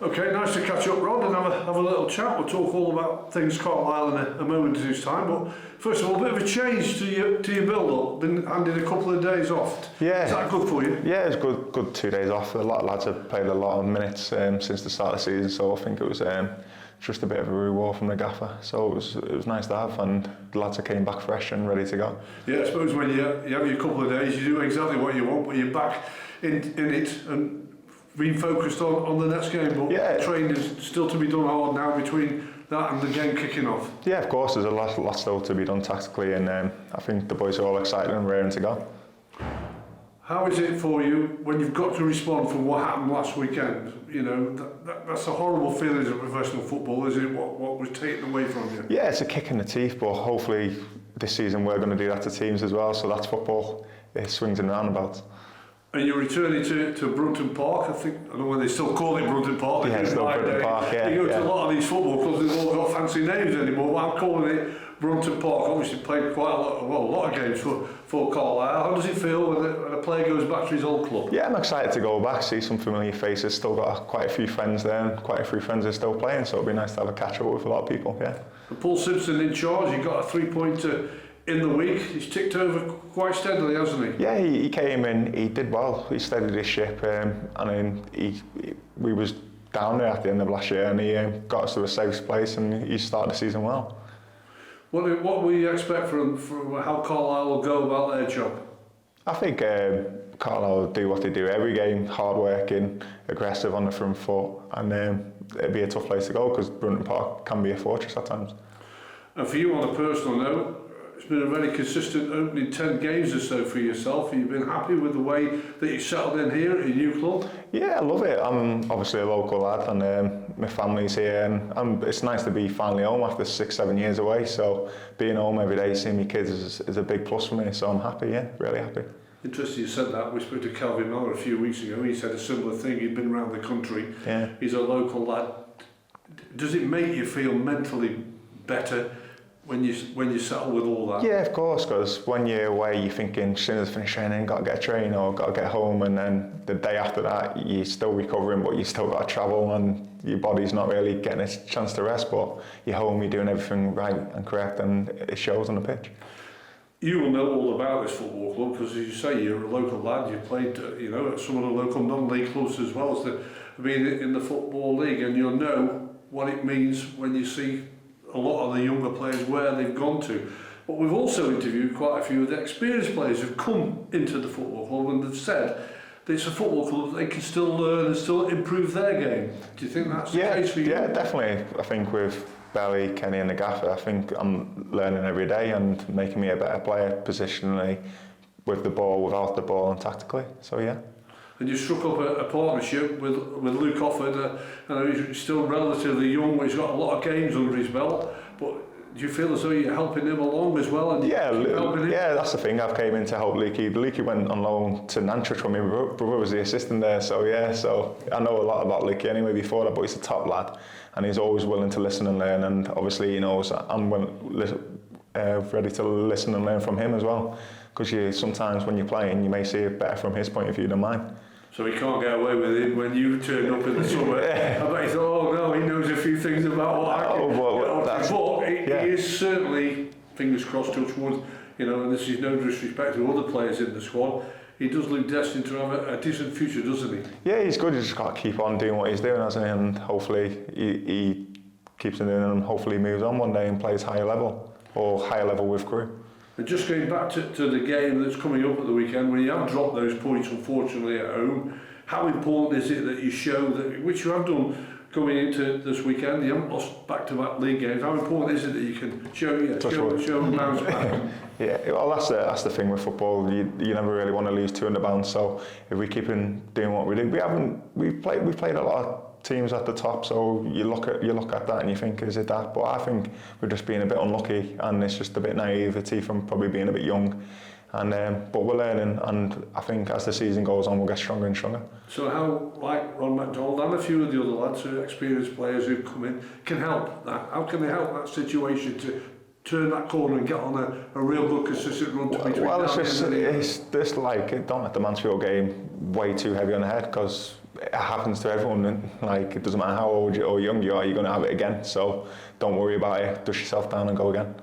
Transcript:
Okay, nice to catch up, Rod, and have a little chat. We'll talk all about things Carlisle in a moment at this time. But first of all, a bit of a change to your build-up. Been handed a couple of days off. Yeah. Is that good for you? Yeah, it was good 2 days off. A lot of lads have played a lot of minutes since the start of the season, so I think it was just a bit of a reward from the gaffer. So it was nice to have, and the lads came back fresh and ready to go. Yeah, I suppose when you have your couple of days, you do exactly what you want, but you're back in it and being focused on the next game. But yeah, training is still to be done hard now between that and the game kicking off. Yeah, of course, there's a lot still to be done tactically, and I think the boys are all excited and raring to go. How is it for you when you've got to respond from what happened last weekend? You know, that's a horrible feeling as a professional footballer, is it? What was taken away from you? Yeah, it's a kick in the teeth, but hopefully this season we're going to do that to teams as well. So that's football. It swings and roundabouts. And you're returning to Brunton Park. I don't know whether they still call it Brunton Park. Yeah, it's still Brunton Park, yeah. You go to a lot of these football clubs, they've all got fancy names anymore, but I'm calling it Brunton Park. Obviously played quite a lot of games for Carlisle. How does it feel when a player goes back to his old club? Yeah, I'm excited to go back, see some familiar faces. Still got quite a few friends there, and quite a few friends are still playing, so it'll be nice to have a catch up with a lot of people, yeah. And Paul Simpson in charge, he got a 3-pointer in the week. He's ticked over quite steadily, hasn't he? Yeah, he came in, he did well. He steadied his ship, and then we was down there at the end of last year, and he got us to a safe place, and he started the season well. What will you expect from how Carlisle will go about their job? I think Carlisle will do what they do every game, hard working, aggressive on the front foot, and it'll be a tough place to go because Brunton Park can be a fortress at times. And for you on a personal note, it's been a very consistent opening 10 games or so for yourself. Have you been happy with the way that you settled in here at your new club? Yeah, I love it. I'm obviously a local lad, and my family's here, and it's nice to be finally home after 6-7 years away. So being home every day, seeing my kids is a big plus for me. So I'm happy, yeah, really happy. Interesting you said that. We spoke to Calvin Miller a few weeks ago. He said a similar thing. He'd been around the country. Yeah. He's a local lad. Does it make you feel mentally better when you settle with all that? Yeah, of course, because when you're away, you're thinking, as soon as I finish training, got to get a train or got to get home, and then the day after that, you're still recovering, but you still got to travel, and your body's not really getting a chance to rest, but you're home, you're doing everything right and correct, and it shows on the pitch. You will know all about this football club because, as you say, you're a local lad. You played, at some of the local non-league clubs as well as being in the football league, and you'll know what it means when you see a lot of the younger players where they've gone to. But we've also interviewed quite a few of the experienced players who've come into the football club and have said that it's a football club that they can still learn and still improve their game. Do you think that's the case for you? Yeah, definitely. I think with Belly, Kenny and the gaffer, I think I'm learning every day and making me a better player positionally, with the ball, without the ball, and tactically. So yeah. And you struck up a partnership with Luke Offord. I know he's still relatively young, but he's got a lot of games under his belt. But do you feel as though you're helping him along as well? And yeah, that's the thing. I've came in to help Lukey. Lukey went on loan to Nantwich when my brother was the assistant there. So yeah, so I know a lot about Lukey anyway before that. But he's a top lad, and he's always willing to listen and learn. And obviously he knows I'm ready to listen and learn from him as well. Because sometimes when you're playing, you may see it better from his point of view than mine. So he can't get away with it when you turn up in the summer. I bet he thought, oh no, he knows a few things about what I can but he is certainly, fingers crossed, touch wood, and this is no disrespect to other players in the squad, he does look destined to have a decent future, doesn't he? Yeah, he's good. He's just got to keep on doing what he's doing, hasn't he? And hopefully he keeps on doing it, and hopefully moves on one day and plays higher level, or higher level with Crewe. And just going back to the game that's coming up at the weekend, when you have dropped those points unfortunately at home, how important is it that you show that, which you have done coming into this weekend, you haven't lost back-to-back league games, how important is it that you can show and bounce back? Yeah, well that's the thing with football, you never really want to lose 200 bounds, so if we keep on doing what we do, we've played a lot of teams at the top, so you look at that and you think, is it that? But I think we're just being a bit unlucky, and it's just a bit naivety from probably being a bit young. And but we're learning, and I think as the season goes on, we'll get stronger and stronger. So how, like Ron McDonald and a few of the other lads, experienced players who've come in, can help that? How can they help that situation to turn that corner and get on a real good consistent run to between? Well, it's just like, don't let the Mansfield game way too heavy on the head, because it happens to everyone, and like it doesn't matter how old or young you are, you're going to have it again. So don't worry about it. Dust yourself down and go again.